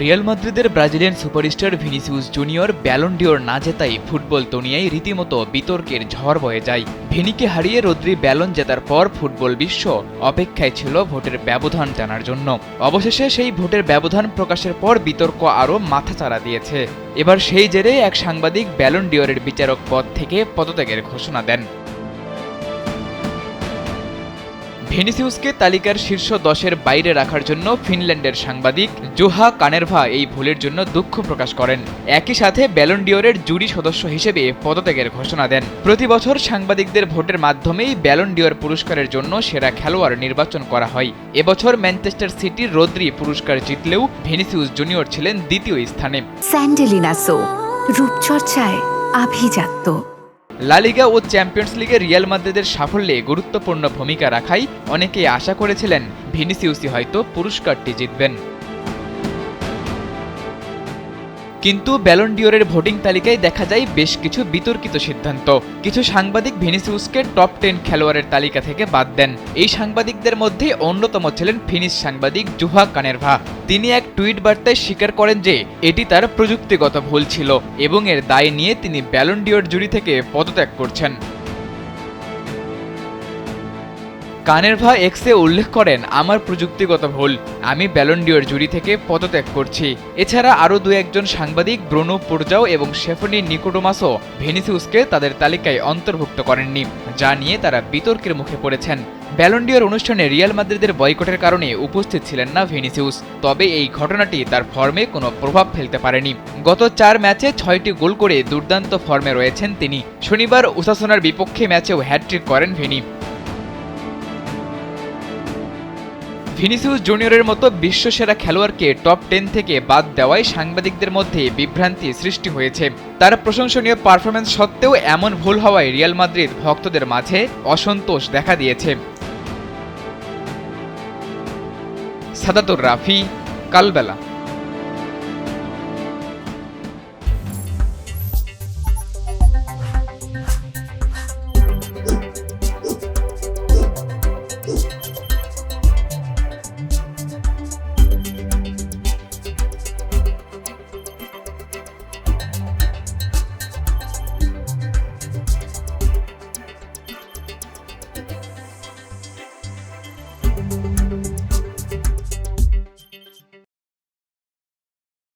Real মাদ্রিদের Brazilian superstar Vinicius junior Ballon d'Or না জেতাই football দুনিয়ায় রীতিমতো বিতর্কের ঝড় বয়ে যায়। ভিনিকে হারিয়ে রদ্রি ব্যালন জেতার পর ফুটবল বিশ্ব অপেক্ষায় ছিল ভোটের ব্যবধান জানার জন্য। অবশেষে সেই ভোটের ব্যবধান প্রকাশের পর বিতর্ক আরও মাথাচাড়া দিয়েছে। এবার সেই জেরে এক সাংবাদিক ব্যালন ডিওরের বিচারক পদ থেকে পদত্যাগের ঘোষণা দেন। ভিনিসিউসকে তালিকার শীর্ষ 10-এর বাইরে রাখার জন্য ফিনল্যান্ডের সাংবাদিক জুহা কানেরভা এই ভুলের জন্য দুঃখ প্রকাশ করেন। একই সাথে ব্যালন ডিওরের জুরি সদস্য হিসেবে পদত্যাগের ঘোষণা দেন। প্রতি বছর সাংবাদিকদের ভোটের মাধ্যমেই ব্যালন ডিওর পুরস্কারের জন্য সেরা খেলোয়াড় নির্বাচন করা হয়। এবছর ম্যানচেস্টার সিটির রদ্রি পুরস্কার জিতলেও ভিনিসিউস জুনিয়র ছিলেন দ্বিতীয় স্থানে। স্যান্ডেলিনা সো, রূপচর্চায় আভিজাত্য। লা লিগা ও চ্যাম্পিয়ন্স লিগে রিয়াল মাদ্রিদের সাফল্যে গুরুত্বপূর্ণ ভূমিকা রাখায় অনেকেই আশা করেছিলেন ভিনিসিউসই হয়তো পুরস্কারটি জিতবেন। কিন্তু ব্যালন ডিওরের ভোটিং তালিকায় দেখা যায় বেশ কিছু বিতর্কিত সিদ্ধান্ত। কিছু সাংবাদিক ভিনিসিউসকে টপ 10 খেলোয়াড়ের তালিকা থেকে বাদ দেন। এই সাংবাদিকদের মধ্যে অন্যতম ছিলেন ফিনিশ সাংবাদিক জুহা কানেরভা। তিনি এক টুইট বার্তায় স্বীকার করেন যে এটি তার প্রযুক্তিগত ভুল ছিল এবং এর দায় নিয়ে তিনি ব্যালন ডিওর জুরি থেকে পদত্যাগ করছেন। কানেরভা এক্সে উল্লেখ করেন, আমার প্রযুক্তিগত ভুল, আমি ব্যালন ডিওর জুরি থেকে পদত্যাগ করছি। এছাড়া আরও একজন সাংবাদিক ব্রুনো পুরজাও এবং স্টেফানি নিকোডোমাসও ভিনিসিউসকে তাদের তালিকায় অন্তর্ভুক্ত করেননি, যা নিয়ে তারা বিতর্কের মুখে পড়েছেন। ব্যালন ডিওর অনুষ্ঠানে রিয়াল মাদ্রিদের বয়কটের কারণে উপস্থিত ছিলেন না ভিনিসিউস। তবে এই ঘটনাটি তার ফর্মে কোনো প্রভাব ফেলতে পারেনি। গত 4 ম্যাচে 6টি গোল করে দুর্দান্ত ফর্মে রয়েছেন তিনি। শনিবার ওসাসুনার বিপক্ষে ম্যাচেও হ্যাটট্রিক করেন ভিনিসিউস জুনিয়রের মতো বিশ্বসেরা খেলোয়াড়কে টপ 10 থেকে বাদ দেওয়ায় সাংবাদিকদের মধ্যে বিভ্রান্তি সৃষ্টি হয়েছে। তার প্রশংসনীয় পারফরম্যান্স সত্ত্বেও এমন ভুল হওয়ায় রিয়াল মাদ্রিদ ভক্তদের মাঝে অসন্তোষ দেখা দিয়েছে। সাদাতুর রাফি, কালবেলা।